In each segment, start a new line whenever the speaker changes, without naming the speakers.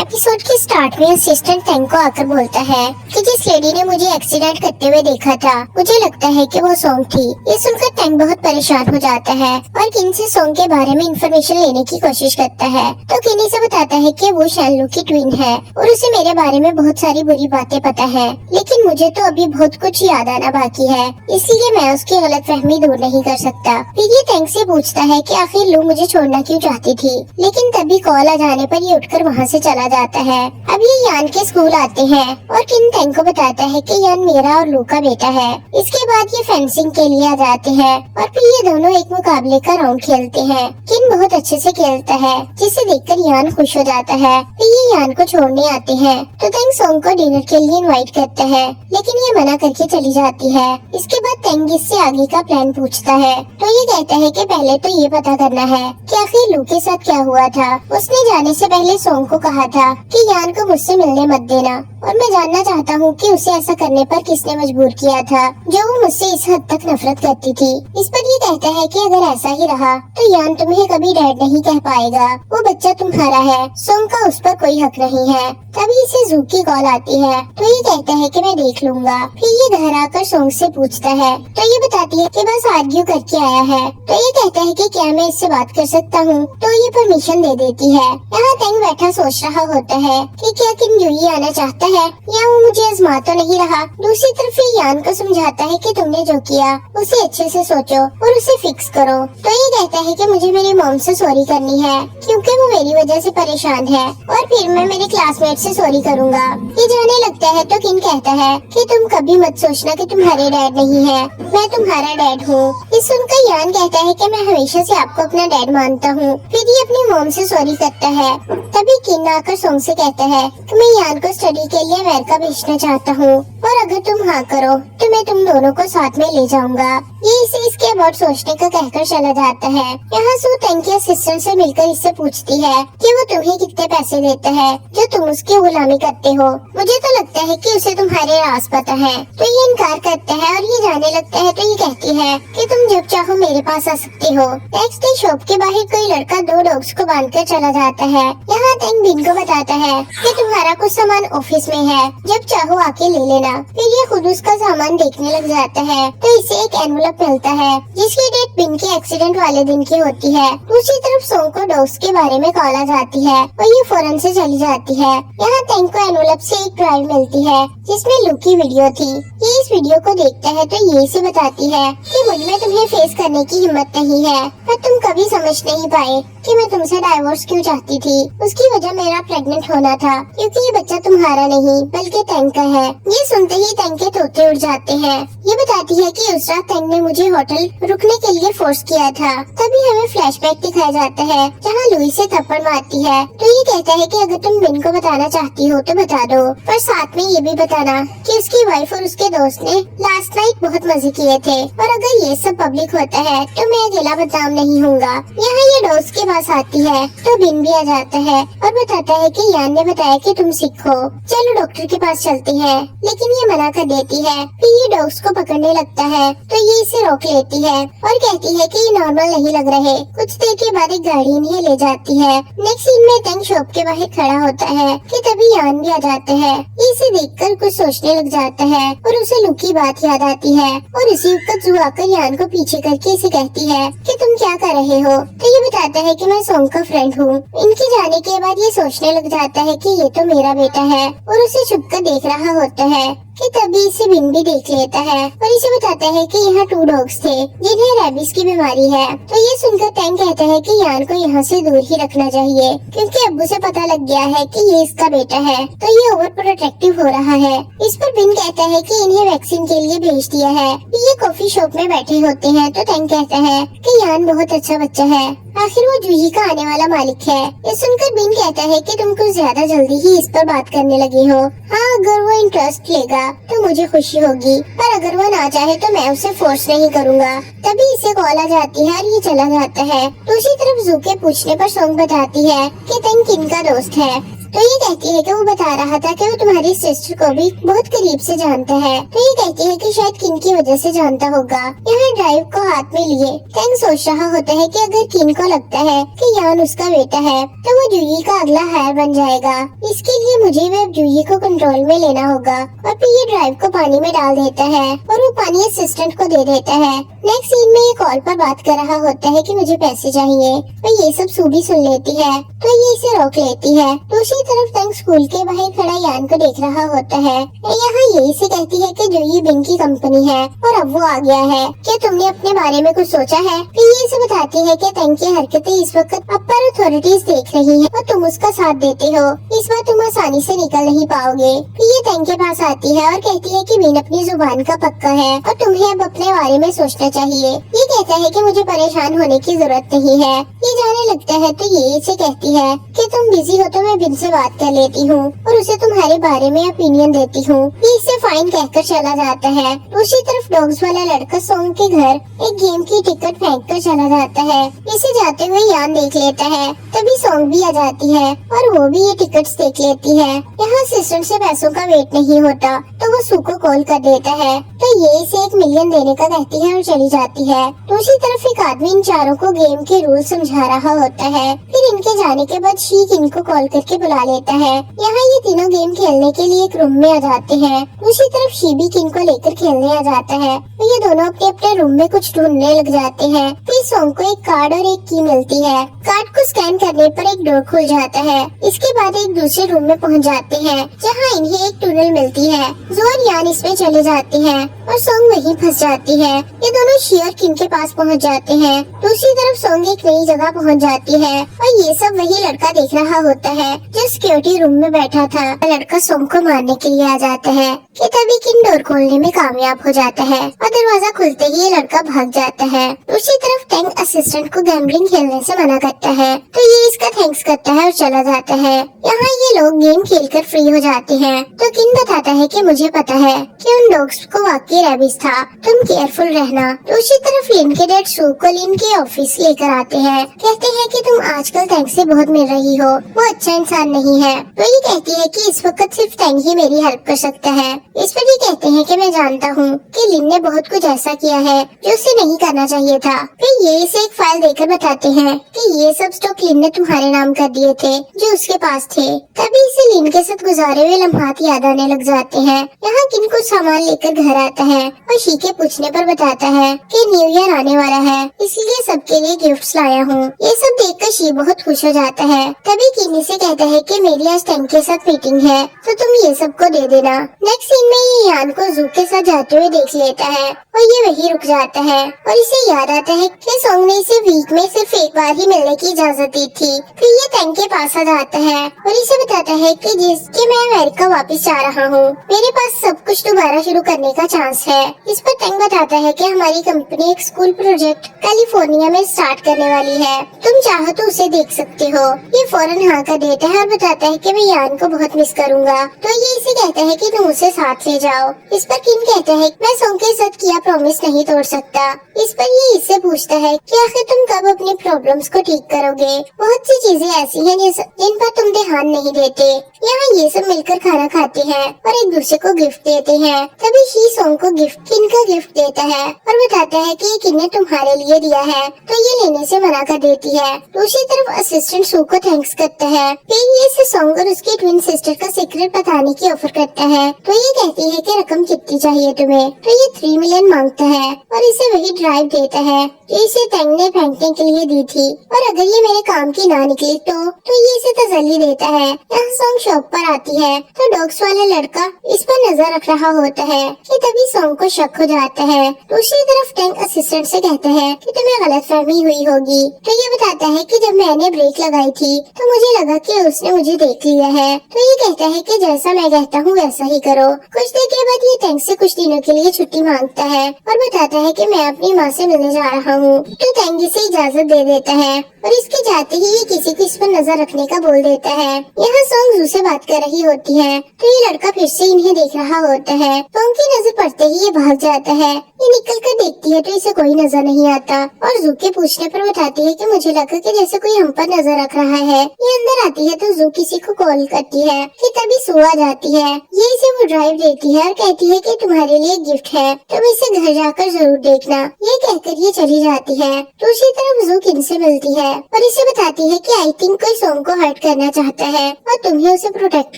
Episode के start में assistant Tang को आकर बोलता है कि जिस लेडी ने मुझे एक्सीडेंट करते हुए देखा था, मुझे लगता है कि वो सोंग थी। ये सुनकर टैंग बहुत परेशान हो जाता है और किन से सोंग के बारे में इंफॉर्मेशन लेने की कोशिश करता है, तो किनी से बताता है कि वो शैनलू की ट्विन है और उसे मेरे बारे में बहुत सारी बुरी बातें पता है, लेकिन मुझे तो अभी बहुत कुछ याद आना बाकी है, इसलिए मैं उसकी गलतफहमी दूर नहीं कर सकता। फिर ये टैंग से पूछता है कि आखिर लू मुझे छोड़ना क्यों चाहती थी, लेकिन तभी कॉल आ जाने पर ये उठकर वहाँ से चला जाता है। अब ये यान के स्कूल आते हैं और किन टैंग को बताता है कि यान मेरा और लू का बेटा है। इसके बाद ये फेंसिंग के लिए आ जाते हैं और फिर ये दोनों एक मुकाबले का राउंड खेलते हैं। किन बहुत अच्छे से खेलता है, जिसे देखकर यान खुश हो जाता है। फिर ये यान को छोड़ने आते हैं तो टैंग सोंग को डिनर के लिए इनवाइट करता है, लेकिन ये मना करके चली जाती है। इसके बाद टैंग इससे आगे का प्लान पूछता है तो ये कहता है कि पहले तो ये पता करना है कि आखिर लू के साथ क्या हुआ था। उसने जाने से पहले सोंग को कहा था कि यान को मुझसे मिलने मत देना, और मैं जानना चाहता हूँ कि उसे ऐसा करने पर किसने मजबूर किया था, जो वो मुझसे इस हद तक नफरत करती थी। इस पर ये कहता है कि अगर ऐसा ही रहा तो यान तुम्हें कभी डैड नहीं कह पाएगा, वो बच्चा तुम्हारा है, सोंग का उस पर कोई हक नहीं है। तभी इसे जू की कॉल आती है तो ये कहता है कि मैं देख लूंगा। फिर ये घर आकर सोंग से पूछता है तो ये बताती है कि बस आर्ग्यू करके आया है। तो ये कहता है कि क्या मैं इससे बात कर सकता हूँ, तो ये परमिशन दे देती है। यहाँ टैंग बैठा सोच रहा होता है कि क्या किम जुई आना चाहता है या वो मुझे आजमा तो नहीं रहा। दूसरी तरफ ये यान को समझाता है कि तुमने जो किया उसे अच्छे से सोचो और उसे फिक्स करो। तो ये कहता है कि मुझे मेरी मॉम से सॉरी करनी है क्योंकि वो मेरी वजह से परेशान है, और फिर मैं मेरे क्लासमेट से सॉरी करूंगा। ये जाने लगता है तो किन कहता है कि तुम कभी मत सोचना कि तुम्हारे डैड नहीं है, मैं तुम्हारा डैड हूँ। ये सुनकर यान कहता है कि मैं हमेशा से आपको अपना डैड मानता हूँ। फिर ये अपनी मॉम से सॉरी करता है। तभी किन आकर सोंग से कहता है कि मैं यान को स्टडी के लिए अमेरिका भेजना चाहता हूँ और अगर तुम हाँ करो तो मैं तुम दोनों को साथ में ले जाऊंगा। ये इसे इसके अबाउट सोचने का कहकर चला जाता है। यहाँ सू टैंग की असिस्टेंट से मिलकर इससे पूछती है कि वो तुम्हें कितने पैसे देता है जो तुम उसकी गुलामी करते हो। मुझे तो लगता है कि उसे तुम्हारे राज पता है। तो ये इनकार करता है और ये जाने लगता है तो ये कहती है कि तुम जब चाहो मेरे पास आ सकते हो। नेक्स्ट डे शॉप के बाहर कोई लड़का दो डॉग्स को बांधकर चला जाता है। यहाँ टैंग बिन को बताता है कि तुम्हारा कुछ सामान ऑफिस में है, जब चाहो आके ले लेना। फिर ये खुद उसका सामान देखने लग जाता है तो इसे एक एनवलप मिलता है जिसकी डेट बिन के एक्सीडेंट वाले दिन की होती है। दूसरी तरफ सोंग को डॉग्स के बारे में कॉल आ जाती है और ये फौरन से चली जाती है। यहाँ टैंग को एनवलप से एक ड्राइव मिलती है जिसमें लू की वीडियो थी। ये इस वीडियो को देखता है तो ये इसे बताती है कि मुझ में तुम्हें फेस करने की हिम्मत नहीं है और तुम कभी समझ नहीं पाए कि मैं तुमसे डाइवोर्स क्यों चाहती थी। उसकी वजह मेरा प्रेग्नेंट होना था, क्योंकि ये बच्चा तुम्हारा नहीं बल्कि टैंग का है। ये सुनते ही टैंग के तोते उड़ जाते हैं। ये बताती है कि उस रात टैंग ने मुझे होटल रुकने के लिए फोर्स किया था। तभी हमें फ्लैशबैक दिखाया जाता है जहाँ लुई से थप्पड़ मारती है। तो ये कहता है कि अगर तुम बिन को बताना चाहती हो तो बता दो, पर साथ में ये भी बताना कि उसकी वाइफ और उसके दोस्त ने लास्ट नाइट बहुत मजे किए थे, और अगर ये सब पब्लिक होता है तो मैं अकेला बदनाम नहीं होऊंगा। यहाँ ये दोस्त के पास आती है तो बिन भी आ जाता है और बताता है कि यान ने बताया कि तुम सिक हो, चलो डॉक्टर के पास चलते हैं, लेकिन ये मना कर देती है। फिर ये डॉग्स को पकड़ने लगता है तो ये इसे रोक लेती है और कहती है कि ये नॉर्मल नहीं लग रहे। कुछ देर के बाद एक गाड़ी इन्हें ले जाती है। नेक्स्ट सीन में टैंग शॉप के बाहर खड़ा होता है कि तभी यान भी आ जाते हैं। ये इसे देखकर कुछ सोचने लग जाता है और उसे लू की बात याद आती है, और इसी वक्त जू आकर यान को पीछे करके इसे कहती है कि तुम क्या कर रहे हो। तो ये बताता है कि मैं सोंग का फ्रेंड हूँ। इनके जाने के बाद ये सोचने लग जाता है कि ये तो मेरा बेटा है, और उसे छुपकर देख रहा होता है कि तभी इसे बिन भी देख लेता है और इसे बताता है कि यहाँ 2 डॉग्स थे जिन्हें रेबिस की बीमारी है। तो ये सुनकर टैंग कहता है कि यान को यहाँ से दूर ही रखना चाहिए, क्योंकि अब्बू से पता लग गया है कि ये इसका बेटा है, तो ये ओवर प्रोटेक्टिव हो रहा है। इस पर बिन कहता है कि इन्हें वैक्सीन के लिए भेज दिया है। ये कॉफी शॉप में बैठे होते हैं तो टैंग कहता है कि यान बहुत अच्छा बच्चा है, आखिर वो जूही का आने वाला मालिक है। ये सुनकर बिन कहता है कि तुम कुछ ज्यादा जल्दी ही इस पर बात करने लगी हो। हाँ, अगर वो इंटरेस्ट लेगा तो मुझे खुशी होगी, पर अगर वो ना चाहे तो मैं उसे फोर्स नहीं करूँगा। तभी इसे कॉल आ जाती है और ये चला जाता है। दूसरी तरफ जू के पूछने पर सोंग बताती है कि टैंग किन का दोस्त है। तो ये कहती है कि वो बता रहा था कि वो तुम्हारी सिस्टर को भी बहुत करीब से जानता है। तो ये कहती है कि शायद किन की वजह से जानता होगा। यहाँ ड्राइव को हाथ में लिए टैंग सोच रहा होता है कि अगर किन को लगता है कि यान उसका बेटा है तो वो जूही का अगला हायर बन जाएगा। इसके लिए मुझे भी अब जूही को कंट्रोल में लेना होगा। और फिर ये ड्राइव को पानी में डाल देता है और वो पानी असिस्टेंट को दे देता है। नेक्स्ट सीन में ये कॉल पर बात कर रहा होता है कि मुझे पैसे चाहिए और ये सब सूबी सुन लेती है तो ये इसे रोक लेती है। दूसरी तरफ टैंग स्कूल के बाहर खड़ा यान को देख रहा होता है। यहाँ ये इसे कहती है कि जूही बिंग की कंपनी है और अब वो आ गया है। क्या तुमने अपने बारे में कुछ सोचा है? फिर ये इसे बताती है कि टैंग की हरकतें इस वक्त अपर अथॉरिटीज देख रही है और तुम उसका साथ देते हो। इस बार तुम आसानी से निकल नहीं पाओगे। फिर ये टैंग के पास आती है और कहती है कि बिन अपनी जुबान का पक्का है और तुम्हें अब अपने बारे में सोचना चाहिए। ये कहता है कि मुझे परेशान होने की जरूरत नहीं है। ये जाने लगता है तो ये इसे कहती है कि तुम बिजी हो तो मैं बिन से बात कर लेती हूँ और उसे तुम्हारे बारे में ओपिनियन देती हूँ। ये इसे फाइन कहकर चला जाता है। दूसरी तरफ डॉग्स वाला लड़का सोंग के घर एक गेम की टिकट फेंक कर चला जाता है। इसे जाते हुए यान देख लेता है। तभी सोंग भी आ जाती है और वो भी ये टिकट्स देख लेती है। यहाँ असिस्टेंट से पैसों का वेट नहीं होता तो वो सू को कॉल कर देता है तो ये इसे 1 मिलियन देने का कहती है और चली जाती है। दूसरी तरफ एक आदमी इन चारों को गेम के रूल समझा रहा होता है। फिर इनके जाने के बाद शीक इनको कॉल करके बुला लेता है। यहाँ ये तीनों गेम खेलने के लिए एक रूम में आ जाते हैं। दूसरी तरफ शीबी किन को लेकर खेलने आ जाता है तो ये दोनों अपने अपने रूम में कुछ ढूंढने लग जाते हैं। फिर सोंग को एक कार्ड और एक की मिलती है। कार्ड को स्कैन करने पर एक डोर खुल जाता है। इसके बाद एक दूसरे रूम में पहुंच जाते हैं जहां इन्हें एक टनल मिलती है। जो और यान इसमें चले जाते हैं और सोंग वहीं फंस जाती है। ये दोनों शी और किन के पास पहुंच जाते हैं। दूसरी तरफ सोंग एक नई जगह पहुंच जाती है और ये सब वही लड़का देख रहा होता है जो सिक्योरिटी रूम में बैठा था। लड़का सोंग को मारने के लिए आ जाता है कि तभी किन डोर खोलने में कामयाब हो जाता है और दरवाजा खुलते ही ये लड़का भाग जाता है। दूसरी तरफ टैंग असिस्टेंट को गैम्बलिंग खेलने से मना करता है तो ये इसका थैंक्स करता है और चला जाता है। यहाँ ये लोग गेम खेलकर फ्री हो जाते हैं तो किन बताता है कि मुझे पता है कि उन डॉग्स को वाकई रेबिस था, तुम केयरफुल रहना। दूसरी तरफ लिन के डैड सू को लिन के ऑफिस लेकर आते हैं। कहते हैं कि तुम आजकल टैंग से बहुत मिल रही हो, वो अच्छा इंसान नहीं है। तो ये कहती है कि इस वक्त सिर्फ टैंग ही मेरी हेल्प कर सकता है। इस पर ये कहते हैं कि मैं जानता हूँ कि लिन ने बहुत कुछ ऐसा किया है जो उसे नहीं करना चाहिए था। फिर ये इसे एक फाइल देकर बताते हैं कि ये सब स्टॉक लिन ने तुम्हारे नाम कर दिए थे जो उसके पास थे। तभी इसे लिन के साथ गुजारे हुए लम्हात याद आने लग जाते हैं। यहाँ किन कुछ सामान लेकर घर आता है और शी के पूछने पर बताता है कि न्यू ईयर आने वाला है, इसलिए सबके लिए गिफ्ट्स लाया हूँ। ये सब देखकर शी बहुत खुश हो जाता है। तभी किनी से कहता है कि मेरी आज टैंग के साथ मीटिंग है तो तुम ये सबको दे देना। नेक्स्ट सीन में ये यान को जू के साथ जाते हुए देख लेता है और ये वही रुक जाता है और इसे याद आता है कि सोंग ने इसे वीक में सिर्फ एक बार ही मिलने की इजाजत दी थी। फिर ये टैंग के पास आ जाता है और इसे बताता है कि जिसके मैं अमेरिका वापस जा रहा हूँ, मेरे पास सब कुछ दोबारा शुरू करने का चांस है। इस पर टैंग बताता है कि हमारी कंपनी एक स्कूल प्रोजेक्ट कैलिफोर्निया में स्टार्ट करने वाली है, तुम चाहो तो उसे देख सकते हो। ये फौरन हाँ कर देता है और बताता है कि मैं यान को बहुत मिस करूंगा। तो ये इसे कहता है कि तुम उसे साथ ले जाओ। इस पर किन कहता है मैं सोंग के साथ किया प्रॉमिस नहीं तोड़ सकता। इस पर ये इससे पूछता है कि आखिर तुम कब अपनी प्रॉब्लम्स को ठीक करोगे। बहुत सी चीजें ऐसी हैं जिन पर तुम ध्यान नहीं देते। यहाँ ये सब मिलकर खाना खाते हैं और एक दूसरे को गिफ्ट देते हैं। तभी शी सोंग को किन का गिफ्ट देता है और बताता है कि ये किन ने तुम्हारे लिए दिया है, तो ये लेने से मना कर देती है। दूसरी तरफ असिस्टेंट सू को थैंक्स करता है। फिर ये इसे सोंग और उसकी ट्विन सिस्टर का सीक्रेट बताने की ऑफर करता है। तो ये कहती है कि रकम कितनी चाहिए तुम्हें, तो ये 3 मिलियन मांगता है और इसे वही ड्राइव देता है जो इसे टैंग ने फेंकने के लिए दी थी। और अगर ये मेरे काम की ना निकली तो ये इसे तसल्ली देता है। यहाँ सोंग शॉप पर आती है तो डॉग्स वाला लड़का इस पर नजर रख रहा होता है कि तभी सोंग को शक हो जाता है। दूसरी तरफ टैंग असिस्टेंट से कहता है कि तुम्हें गलतफहमी हुई होगी। तो ये बताता है कि जब मैंने ब्रेक लगाई थी तो मुझे लगा कि उसने मुझे देख लिया है। तो ये कहता है कि जैसा मैं कहता हूँ वैसा ही करो। कुछ देर के बाद ये टैंग से कुछ दिनों के लिए छुट्टी मांगता है और बताता है कि मैं अपनी माँ से मिलने जा रहा हूँ। तो टैंग इसे इजाजत दे देता है और इसके जाते ही ये किसी को इस पर नजर रखने का बोल देता है। यहाँ सोंग जू से बात कर रही होती है तो ये लड़का फिर से इन्हें देख रहा होता है। सोंग की नजर पड़ते ही ये भाग जाता है। ये निकल कर देखती है तो इसे कोई नजर नहीं आता और जू के पूछने पर बताती है कि मुझे लगा कि जैसे कोई हम पर नजर रख रहा है। ये अंदर आती है तो जू किसी को कॉल करती है कि तभी सू आ जाती है। ये इसे वो ड्राइव देती है और कहती है कि तुम्हारे लिए गिफ्ट है, तुम इसे घर जाकर जरूर देखना। ये कहकर ये चली जाती है। दूसरी तरफ जू किन से मिलती है और इसे बताती है कि आई थिंक कोई सोंग को हर्ट करना चाहता है और तुम्हें उसे प्रोटेक्ट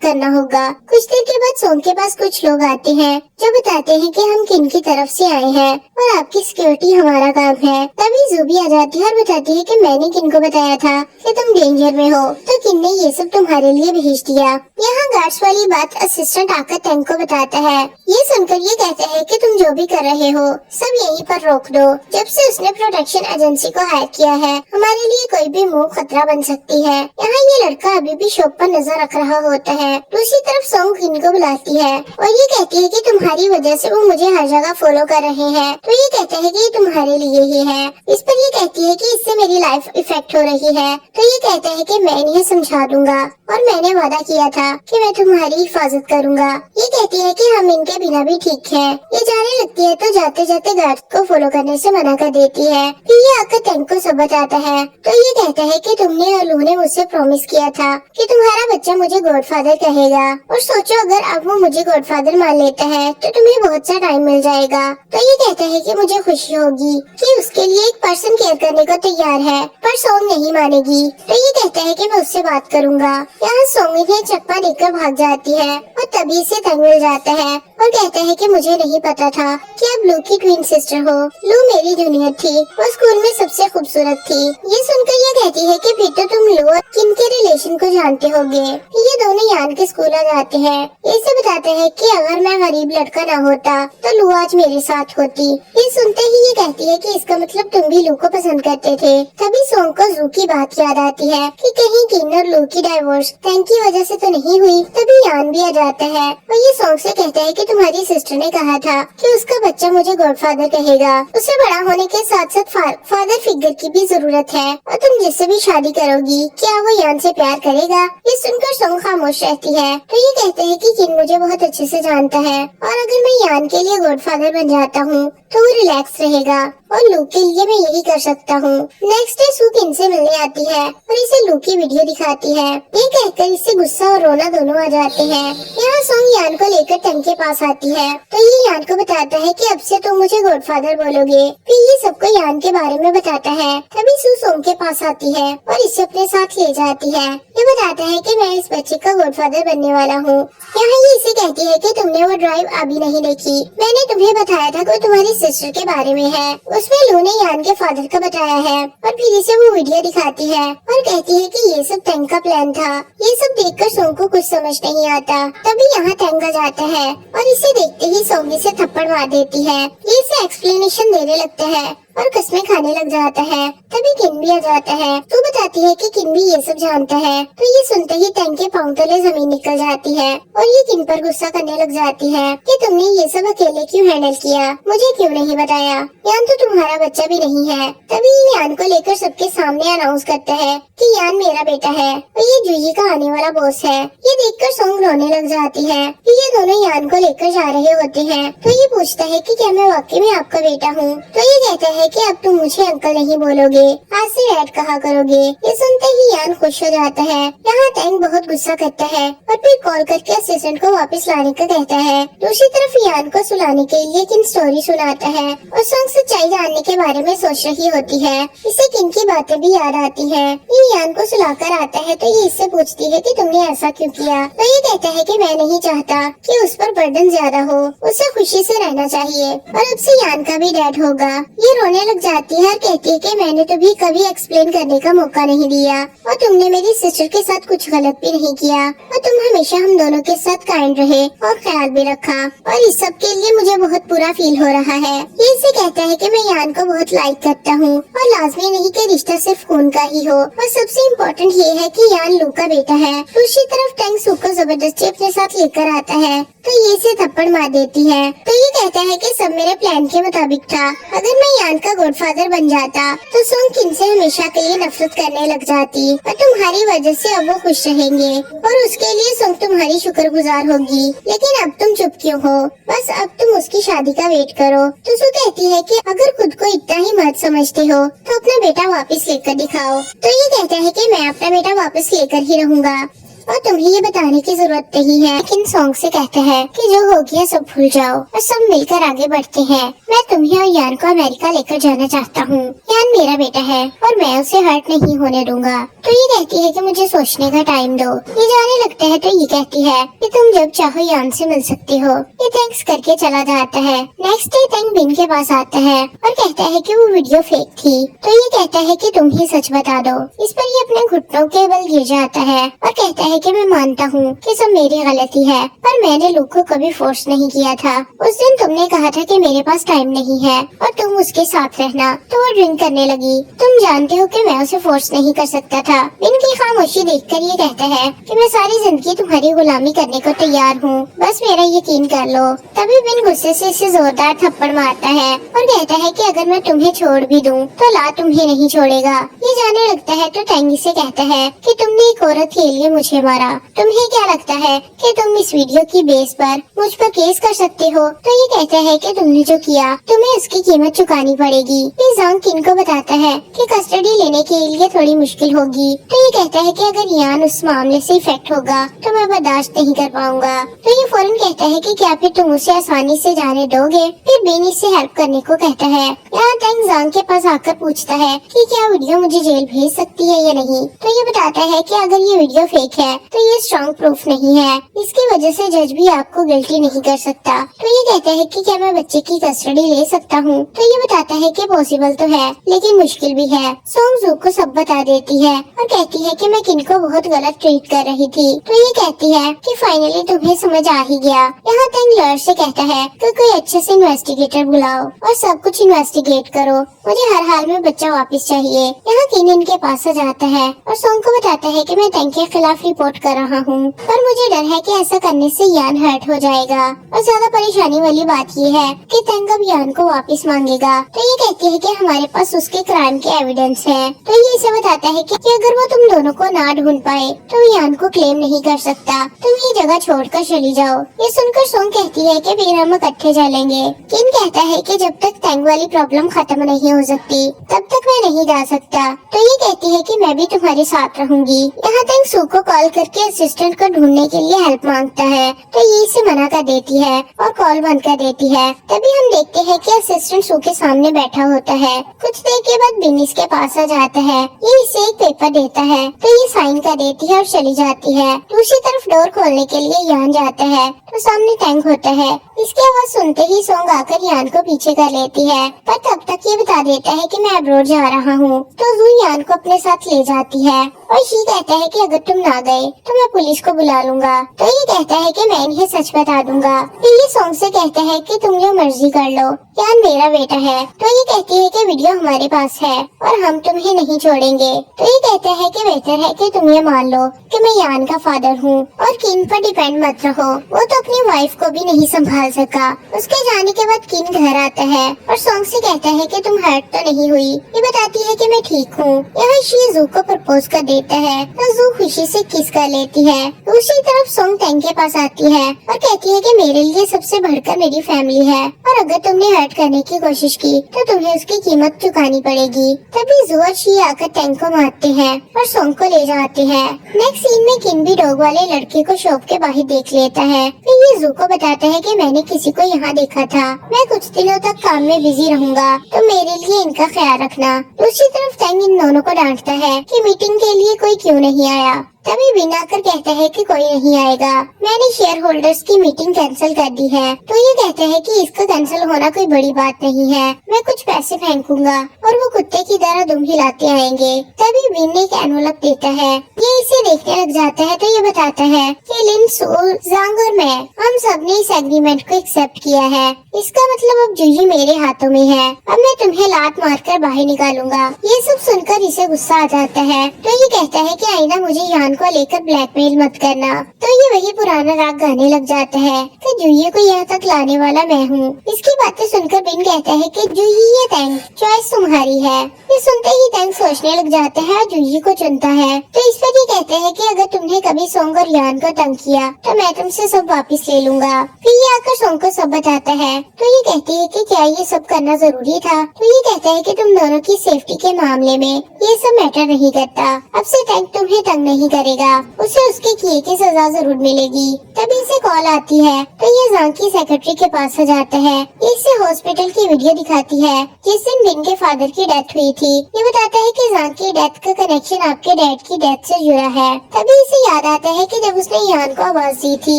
करना होगा। कुछ देर के बाद सोंग के पास कुछ लोग आते हैं जो बताते हैं कि हम किन की तरफ से आए हैं और आपकी सिक्योरिटी हमारा काम है। तभी जू भी आ जाती है और बताती है कि मैंने किन को बताया था कि तुम डेंजर में हो, तो किन ने ये सब तुम्हारे लिए भेज दिया। यहाँ गार्ड्स वाली बात असिस्टेंट आकर टैंग को बताता है। ये सुनकर ये कहते हैं कि तुम जो भी कर रहे हो सब यहीं पर रोक दो। जब से उसने प्रोटेक्शन एजेंसी को हैक किया है हमारे लिए कोई भी मूव खतरा बन सकती है। यहाँ ये लड़का अभी भी शॉप पर नजर रख रहा होता है। दूसरी तरफ सोंग किन को बुलाती है और ये कहती है कि तुम्हारी वजह से वो मुझे हर जगह फॉलो कर रहे हैं। तो ये कहते हैं कि ये तुम्हारे लिए ही है। इस पर ये कहती है कि इससे मेरी लाइफ इफेक्ट हो रही है। तो ये कहते हैं कि मैं इन्हें समझा दूंगा और मैंने वादा किया था कि मैं तुम्हारी हिफाजत करूंगा। ये कहती है कि हम इनके बिना भी ठीक है। ये जाने लगती है तो जाते जाते गार्ड को फॉलो करने से मना कर देती है। फिर ये आकर टैंग को सब बताता है तो ये कहता है कि तुमने और लू ने मुझसे प्रॉमिस किया था कि तुम्हारा बच्चा मुझे गॉडफादर कहेगा और सोचो अगर अब वो मुझे गॉडफादर मान लेता है तो तुम्हें बहुत सा टाइम मिल जाएगा। तो ये कहता है कि मुझे खुशी होगी कि उसके लिए एक पर्सन केयर करने को तैयार है, पर सोंग नहीं मानेगी। तो ये कहता है कि मैं उससे बात करूंगा। यहाँ सोंग इन्हें चप्पा देकर भाग जाती है और तभी से टैंग मिल जाता है और कहता है कि मुझे नहीं पता था कि आप लू की ट्विन सिस्टर हो। लू मेरी जूनियर थी, वो स्कूल में सबसे खूबसूरत थी। ये सुनकर ये कहती है कि फिर तो तुम लू और किन के रिलेशन को जानते होगे। ये दोनों यान के स्कूल आ जाते हैं। ये से बताते हैं कि अगर मैं गरीब लड़का न होता तो लू आज मेरे साथ होती। ये सुनते ही ये कहती है कि इसका मतलब तुम भी लू को पसंद करते थे। तभी सोंग को जू की बात याद आती है कि कहीं किन और लू की डाइवोर्स टैंग की वजह से तो नहीं हुई। तभी यान भी आ जाता है और ये सोंग से कहता है कि तुम्हारी सिस्टर ने कहा था कि उसका बच्चा मुझे गॉडफादर कहेगा। उसे बड़ा होने के साथ साथ फादर फिगर की भी जरूरत है और तुम जिससे भी शादी करोगी क्या वो यान से प्यार करेगा। ये सुनकर सोंग खामोश रहती है तो ये कहते हैं कि किन मुझे बहुत अच्छे से जानता है और अगर मैं यान के लिए गॉडफादर बन जाता हूँ तो वो रिलैक्स रहेगा और लू के लिए मैं यही कर सकता हूँ। नेक्स्ट डे सू किन से मिलने आती है और इसे लू की वीडियो दिखाती है। ये कहकर इससे गुस्सा और रोना दोनों आ जाते हैं। यहाँ सोंग यान को लेकर टैंग के पास आती है तो ये यान को बताता है कि अब से तुम मुझे गॉडफादर बोलोगे। फिर ये सबको यान के बारे में बताता है। तभी सू सोंग के पास आती है और इसे अपने साथ ले जाती है। ये बताता है कि मैं इस बच्चे का गॉडफादर बनने वाला हूँ। यहाँ ये इसे कहती है कि तुमने वो ड्राइव अभी नहीं देखी, मैंने तुम्हें बताया था कि तुम्हारी सिस्टर के बारे में है। उसमें लू ने यान के फादर का बताया है और फिर इसे वो वीडियो दिखाती है और कहती है कि ये सब टैंग का प्लान था। ये सब देखकर सोंग को कुछ समझ नहीं आता। तभी यहाँ टैंग आ जाता है और इसे देखते ही सोंग इसे थप्पड़ मार देती है। ये इसे एक्सप्लेनेशन देने लगता है और कस्में खाने लग जाता है। तभी किन भी आ जाता है तो बताती है कि किन भी ये सब जानता है। तो ये सुनते ही टैंग के पांव तले जमीन निकल जाती है और ये किन पर गुस्सा करने लग जाती है कि तुमने ये सब अकेले क्यों हैंडल किया, मुझे क्यों नहीं बताया, यान तो तुम्हारा बच्चा भी नहीं है। तभी यान को लेकर सबके सामने अनाउंस करता है कि यान मेरा बेटा है और ये जूही का आने वाला बॉस है। ये देखकर सोंग रोने लग जाती है। फिर ये दोनों यान को लेकर जा रहे होते हैं तो ये पूछता है कि क्या मैं वाकई में आपका बेटा हूँ। तो ये कहता है कि अब तुम मुझे अंकल नहीं बोलोगे, आज से डैड कहा करोगे। ये सुनते ही यान खुश हो जाता है। यहाँ टैंग बहुत गुस्सा करता है और फिर कॉल करके असिस्टेंट को वापस लाने का कहता है। दूसरी तरफ यान को सुलाने के लिए किन स्टोरी सुनाता है और सोंग सच्चाई जानने के बारे में सोच रही होती है। इसे किन की बातें भी याद आती है। ये यान को सुलाकर आता है तो ये इससे पूछती है कि तुमने ऐसा क्यों किया। तो ये कहता है कि मैं नहीं चाहता कि उस पर बर्डन ज्यादा हो, उसे खुशी से रहना चाहिए और अब से यान का भी डैड होगा। ये रोने लग जाती है और कहती है कि मैंने तुम्हें कभी एक्सप्लेन करने का मौका नहीं दिया और तुमने मेरी सिस्टर के साथ कुछ गलत भी नहीं किया और तुम हमेशा हम दोनों के साथ काइंड रहे और ख्याल भी रखा और इस सब के लिए मुझे बहुत बुरा फील हो रहा है। ये इसे कहता है कि मैं यान को बहुत लाइक करता हूँ और लाजमी नहीं कि रिश्ता सिर्फ खून का ही हो और सबसे इम्पोर्टेंट ये है कि यान लू का बेटा है। दूसरी तरफ टैंग सू को जबरदस्ती अपने साथ लेकर आता है तो ये इसे थप्पड़ मार देती है। तो ये कहता है कि सब मेरे प्लान के मुताबिक था, अगर मैं यान का गॉडफादर बन जाता तो सोंग किन से हमेशा के लिए नफरत करने लग जाती और तुम्हारी वजह से अब वो खुश रहेंगे और उसके लिए सोंग तुम्हारी शुक्रगुजार होगी। लेकिन अब तुम चुप क्यों हो? बस अब तुम उसकी शादी का वेट करो। तो सू कहती है कि अगर खुद को इतना ही मत समझते हो तो अपना बेटा वापस लेकर दिखाओ। तो ये कहता है कि मैं अपना बेटा वापस लेकर ही रहूंगा और तुम्हें ये बताने की जरूरत नहीं है। लेकिन सोंग से कहता है कि जो हो गया सब भूल जाओ और सब मिलकर आगे बढ़ते हैं। मैं तुम्हें और यान को अमेरिका लेकर जाना चाहता हूँ। यान मेरा बेटा है और मैं उसे हर्ट नहीं होने दूंगा। तो ये कहती है कि मुझे सोचने का टाइम दो। ये जाने लगता है तो ये कहती है कि तुम जब चाहो यान से मिल सकती हो। ये थैंक्स करके चला जाता है। नेक्स्ट डे टैंग बिन के पास आता है और कहता है कि वो वीडियो फेक थी। तो ये कहता है कि तुम ही सच बता दो। इस पर ये अपने घुटनों के बल गिर जाता है और कहता है कि मैं मानता हूँ कि सब मेरी गलती है पर मैंने लुक को कभी फोर्स नहीं किया था। उस दिन तुमने कहा था कि मेरे पास टाइम नहीं है और तुम उसके साथ रहना। तो वो ड्रिंक करने लगी। तुम जानते हो कि मैं उसे फोर्स नहीं कर सकता था। बिन की खामोशी देखकर ये कहता है कि मैं सारी जिंदगी तुम्हारी गुलामी करने को तैयार हूँ, बस मेरा यकीन कर लो। तभी बिन गुस्से से इसे जोरदार थप्पड़ मारता है और कहता है कि अगर मैं तुम्हें छोड़ भी दूँ तो ला तुम्हें नहीं छोड़ेगा। ये जाने लगता है तो टैंगी से कहता है कि तुमने एक औरत के लिए मुझे मारा। तुम्हें क्या लगता है कि तुम इस वीडियो की बेस पर मुझ पर केस कर सकते हो? तो ये कहता है कि तुमने जो किया तुम्हें उसकी कीमत चुकानी पड़ेगी। ये ज़ोंग किन को बताता है कि कस्टडी लेने के लिए थोड़ी मुश्किल होगी। तो ये कहता है कि अगर यान उस मामले से इफेक्ट होगा तो मैं बर्दाश्त नहीं कर पाऊंगा। तो ये फौरन कहता है कि क्या फिर तुम उसे आसानी से जाने दोगे? फिर बिन इससे हेल्प करने को कहता है। यहाँ टैंग ज़ोंग के पास आकर पूछता है कि क्या वीडियो मुझे जेल भेज सकती है या नहीं। तो ये बताता है कि अगर ये वीडियो फेक है तो ये स्ट्रॉन्ग प्रूफ नहीं है, इसकी वजह से जज भी आपको गिल्टी नहीं कर सकता। तो ये कहता है कि क्या मैं बच्चे की कस्टडी ले सकता हूँ? तो ये बताता है कि पॉसिबल तो है लेकिन मुश्किल भी है। सोंग जू को सब बता देती है और कहती है कि मैं किन को बहुत गलत ट्रीट कर रही थी। तो ये कहती है कि फाइनली तुम्हें समझ आ ही गया। यहाँ टैंग लॉयर से कहता है कि कोई अच्छे से इन्वेस्टिगेटर बुलाओ और सब कुछ इन्वेस्टिगेट करो, मुझे हर हाल में बच्चा वापस चाहिए। यहाँ किन इनके पास आ जाता है और सोंग को बताता है कि मैं टैंग के खिलाफ रिपोर्ट कर रहा हूँ पर मुझे डर है कि ऐसा करने से यान हर्ट हो जाएगा। और ज्यादा परेशानी वाली बात ये है कि टैंग अब यान को वापस मांगेगा। तो ये कहती है कि हमारे पास उसके क्राइम के एविडेंस है। तो ये इसे बताता है कि अगर वो तुम दोनों को ना ढूंढ पाए तो यान को क्लेम नहीं कर सकता। तुम ये जगह छोड़कर चली जाओ। ये सुनकर सोंग कहती है कि फिर हम इकट्ठे चलेंगे। किन कहता है कि जब तक टैंग वाली प्रॉब्लम खत्म नहीं हो सकती तब तक मैं नहीं जा सकता। तो ये कहती है कि मैं भी तुम्हारे साथ रहूंगी। यहाँ टैंग सू को कॉल करके असिस्टेंट को ढूंढने के लिए हेल्प मांगता है तो ये इसे मना कर देती है और कॉल बंद कर देती है। तभी हम देखते हैं कि असिस्टेंट सू के सामने बैठा होता है। कुछ देर के बाद बिन इसके पास आ जाता है। ये इसे एक पेपर देता है तो ये साइन कर देती है और चली जाती है। दूसरी तरफ डोर खोलने के लिए यान जाता है तो सामने टैंक होता है। इसकी आवाज सुनते ही सोंग आकर यान को पीछे कर लेती है पर तब तक ये बता देता है कि मैं अब्रोड जा रहा हूँ। तो जू यान को अपने साथ ले जाती है और शी कहता है कि अगर तुम ना गए तो मैं पुलिस को बुला लूंगा। तो ये कहता है कि मैं इन्हें सच बता दूंगा। फिर ये सोंग से कहता है कि तुम जो मर्जी कर लो, यान मेरा बेटा है। तो ये कहती है कि वीडियो हमारे पास है और हम तुम्हें नहीं छोड़ेंगे। तो ये कहता है कि बेहतर है कि तुम ये मान लो कि मैं यान का फादर हूँ और किन पर डिपेंड मत रहो। वो तो अपनी वाइफ को भी नहीं संभाल सका। उसके जाने के बाद किन घर आता है और सोंग से कहता है कि तुम हर्ट तो नहीं हुई। ये बताती है कि मैं ठीक हूँ। यहाँ शी जू को प्रपोज कर देता है तो जू खुशी से किस कर लेती है। दूसरी तरफ सोंग टैंग के पास आती है और कहती है कि मेरे लिए सबसे बढ़कर मेरी फैमिली है और अगर तुमने हर्ट करने की कोशिश की तो तुम्हें उसकी कीमत चुकानी पड़ेगी। तभी जू और शी आकर टैंग को मारते हैं और सोंग को ले जाते हैं। नेक्स्ट सीन में किन भी डॉग वाले लड़के को शॉप के बाहर देख लेता है। फिर ये जू को बताता है कि मैंने किसी को यहाँ देखा था। मैं कुछ दिनों तक काम में बिजी रहूंगा तो मेरे लिए इनका ख्याल रखना। दूसरी तरफ टैंग इन दोनों को डांटता है कि मीटिंग के लिए कोई क्यों नहीं आया। तभी बिन आकर कहता है कि कोई नहीं आएगा, मैंने शेयर होल्डर्स की मीटिंग कैंसिल कर दी है। तो ये कहता है कि इसका कैंसिल होना कोई बड़ी बात नहीं है, मैं कुछ पैसे फेंकूंगा और वो कुत्ते की तरह दुम हिलाते आएंगे। तभी बिन एक एनवलप देता है। ये इसे देखने लग जाता है तो ये बताता है कि लिन, सो, जांग और मैं, हम सब ने इस एग्रीमेंट को एक्सेप्ट किया है। इसका मतलब अब जूही मेरे हाथों में है। अब मैं तुम्हें लात मारकर बाहर निकालूंगा। ये सब सुनकर इसे गुस्सा आ जाता है, तो ये कहता है कि आईना मुझे यान को लेकर ब्लैकमेल मत करना। तो ये वही पुराना राग गाने लग जाता है कि जूही को यहाँ तक लाने वाला मैं हूँ। इसकी बातें सुनकर बिन कहता है कि जूही, ये टैंग चॉइस तुम्हारी है। ये सुनते ही टैंग सोचने लग जाता है और जूही को चुनता है। तो इस पर ये कहते हैं कि अगर तुमने कभी सोंग और यान को तंग किया तो मैं तुमसे सब वापस ले लूंगा। फिर ये आकर सोंग को सब बताता है। तो ये कहती है कि क्या ये सब करना जरूरी था। तो ये कहता है कि तुम दोनों की सेफ्टी के मामले में ये सब मैटर नहीं करता। अब से टैंक तुम्हें तंग नहीं करेगा, उसे उसके किए की सजा जरूर मिलेगी। तभी इसे कॉल आती है, तो ये जांग की सेक्रेटरी के पास हो जाता है। ये इसे हॉस्पिटल की वीडियो दिखाती है जिस दिन बिन के फादर की डेथ हुई थी। ये बताता है कि जांग की डेथ का कनेक्शन आपके डैड की डेथ से जुड़ा है। तभी इसे याद आता है कि जब उसने यान को आवाज दी थी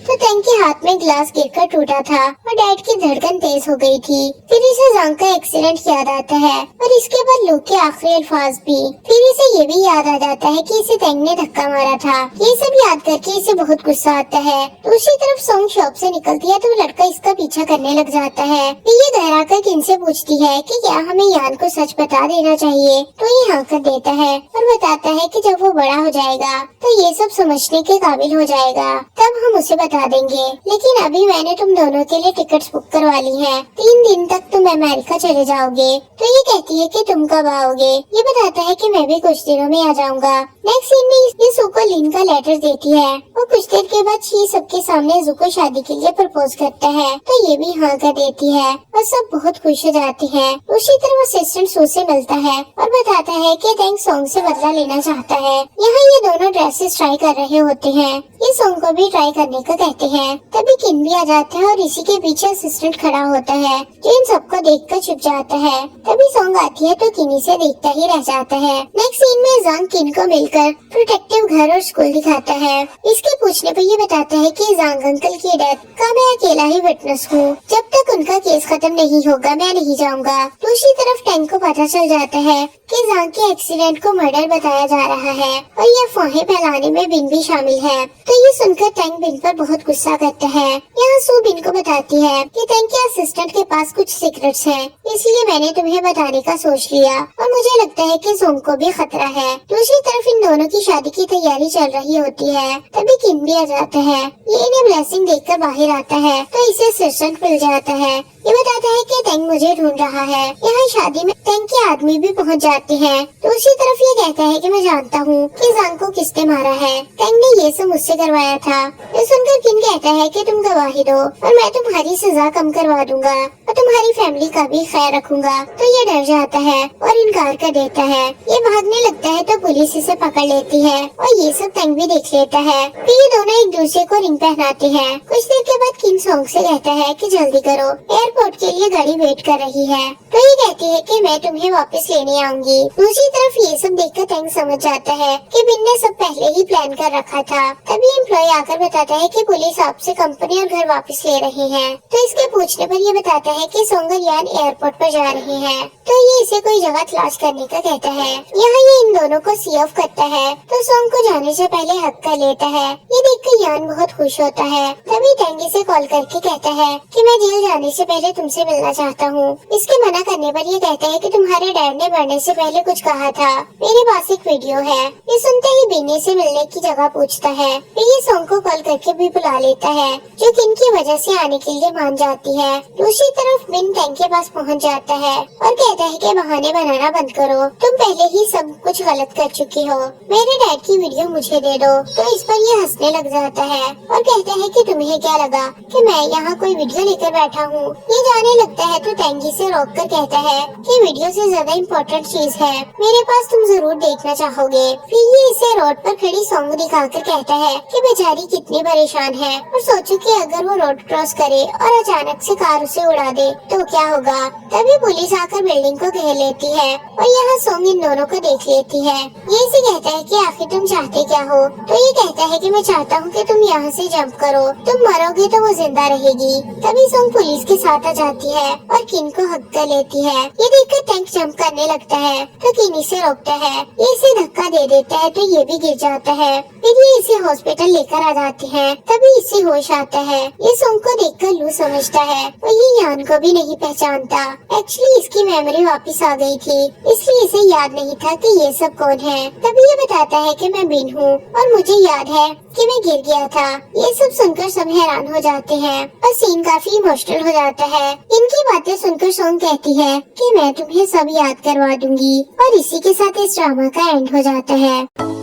तो टैंक के हाथ में ग्लास गिरकर टूटा था और डैड की धड़कन तेज हो गई थी। फिर इसे जांग का एक्सीडेंट याद आता है और इसके बाद लूक के आखिरी अल्फाज भी। फिर इसे ये भी याद आ जाता है कि इसे टैंक ने धक्का मारा था। ये सब याद करके इसे बहुत गुस्सा आता है। दूसरी तरफ सोंग शॉप से निकलती है तो लड़का इसका पीछा करने लग जाता है। फिर ये घबरा कर किन से पूछती है कि क्या हमें यान को सच बता देना चाहिए। तो ये हाँ कर देता है और बताता है कि जब वो बड़ा हो जाएगा तो ये सब समझने के काबिल हो जाएगा, तब हम उसे बता देंगे। लेकिन अभी मैंने तुम दोनों के लिए टिकट्स बुक करवा ली हैं। 3 दिन तक तुम अमेरिका चले जाओगे। तो ये कहती है कि तुम कब आओगे। ये बताता है कि मैं भी कुछ दिनों में आ जाऊंगा। नेक्स्ट सीन में ये सू को लिन का लेटर देती है और कुछ देर के बाद शी सबके सामने जू को शादी के लिए प्रपोज करता है। तो ये भी हाँ कर देती है और सब बहुत खुश हो जाते हैं। उसी तरह असिस्टेंट सू से मिलता है और बताता है कि टैंक सोंग से बदला लेना चाहता है। यहाँ ये दोनों ड्रेसेस ट्राई कर रहे होते हैं। ये सोंग को भी ट्राई करने को कहते हैं। तभी किन भी आ जाता है और इसी के पीछे असिस्टेंट खड़ा होता है जो इन सबको देखकर छुप जाता है। तभी सोंग आती है तो किनी से देखता ही रह जाता है। नेक्स्ट सीन में जांग किन को मिलकर प्रोटेक्टिव घर और स्कूल दिखाता है। इसके पूछने पर ये बताता है कि जांग अंकल की डेथ का मैं अकेला ही विटनेस हूँ। जब तक उनका केस खत्म नहीं होगा मैं नहीं जाऊंगा। दूसरी तरफ टैंक को पता चल जाता है कि जांग के एक्सीडेंट को मर्डर बताया जा रहा है और ये अफवाहें फैलाने में बिन भी शामिल है। तो ये सुनकर टैंक बिन पर बहुत गुस्सा करता है। यहाँ सू बिन को बताती है कि टैंक के असिस्टेंट के पास कुछ सीक्रेट्स हैं, इसलिए मैंने तुम्हें बताने का सोच लिया और मुझे लगता है कि सोंग को भी खतरा है। दूसरी तरफ इन दोनों की शादी की तैयारी चल रही होती है। तभी किन भी आ जाता है। ये इन्हें ब्लेसिंग देखकर बाहर आता है तो इसे असिस्टेंट मिल जाता है। ये बताता है कि टैंक मुझे ढूंढ रहा है। यहाँ शादी में टैंक के आदमी भी पहुँच जाते हैं। दूसरी तरफ ये कहता है कि मैं जानता हूँ कि जांग को किसने मारा है। टैंक ने ये सब मुझसे करवाया था। ये सुनकर किन कहता है कि तुम गवाही दो और मैं तुम्हारी सजा कम करवा दूंगा और तुम्हारी फैमिली का भी ख्याल रखूंगा। तो ये डर जाता है और इनकार कर देता है। ये भागने लगता है तो पुलिस इसे पकड़ लेती है और ये सब टैंक भी देख लेता है। फिर ये दोनों एक दूसरे को रिंग पहनाते हैं। कुछ देर के बाद किन सोंग से कहता है कि जल्दी करो, एयरपोर्ट के लिए गाड़ी वेट कर रही है। तो ये कहती है कि मैं तुम्हें वापस लेने आऊंगी। दूसरी तरफ ये सब देखकर टैंक समझ जाता है कि बिन ने सब पहले ही प्लान कर रखा था। तभी एम्प्लॉय आकर बताता है कि पुलिस आपसे कंपनी और घर वापस ले रहे हैं। तो इसके पूछने पर ये बताता है कि सोंग और यान एयरपोर्ट पर जा रहे हैं। तो ये इसे कोई जगह तलाश करने का कहता है। यहाँ ये इन दोनों को सी ऑफ करता है तो सोंग को जाने से पहले हक कर लेता है। ये देखकर यान बहुत खुश होता है। तभी टैंग इसे कॉल करके कहता है कि मैं जेल जाने से पहले तुमसे मिलना चाहता हूँ। इसके मना करने पर ये कहता है कि तुम्हारे डैड ने मरने से पहले कुछ कहा था, मेरे पास एक वीडियो है। ये सुनते ही बिन से मिलने की जगह पूछता है। फिर ये सोंग को कॉल करके भी बुला लेता है जो किन की वजह से आने के लिए मान जाती है। दूसरी तरफ बिन टैंक के पास पहुँच जाता है और कहता है कि बहाने बनाना बंद करो, तुम पहले ही सब कुछ गलत कर चुकी हो, मेरे डैड की वीडियो मुझे दे दो। तो इस पर ये हंसने लग जाता है और कहता है कि तुम्हें क्या लगा कि मैं यहाँ कोई वीडियो लेकर बैठा हूँ। ये जाने लगता है तो टैंगी से रोक कर कहता है कि वीडियो से ज्यादा इम्पोर्टेंट चीज है, मेरे पास तुम जरूर देखना चाहोगे। फिर ये इसे रोड पर खड़ी सोंग दिखाकर कहता है कि बेचारी कितनी परेशान है और सोचो कि अगर वो रोड क्रॉस करे और अचानक से कार उसे उड़ा दे तो क्या होगा। तभी पुलिस आकर बिल्डिंग को घेर लेती है और यहाँ सोंग इन दोनों को देख लेती है। ये इसे कहता है कि आखिर तुम चाहते क्या हो। तो ये कहता है कि मैं चाहता हूँ कि तुम यहाँ से जंप करो, तुम मरोगे तो वो जिंदा रहेगी। तभी सोंग पुलिस के साथ आ जाती है और किन को हक कर लेती है। ये देखकर टैंक जंप करने लगता है तो किन इसे रोकता है। ये इसे धक्का दे देता है तो ये भी गिर जाता है। फिर ये इसे हॉस्पिटल लेकर आ जाती है। तभी इसे होश आता है। ये सोंग को देखकर लू समझता है और ये यान को भी नहीं पहचानता। एक्चुअली इसकी मेमोरी वापस आ गई थी, इसलिए इसे याद नहीं था कि ये सब कौन है। तभी ये बताता है कि मैं बिन हूँ और मुझे याद है कि मैं गिर गया था। ये सब सुनकर सब हैरान हो जाते हैं और सीन काफी इमोशनल हो जाता है। इनकी बातें सुनकर सोंग कहती है कि मैं तुम्हें सब याद करवा दूंगी और इसी के साथ इस ड्रामा का एंड हो जाता है।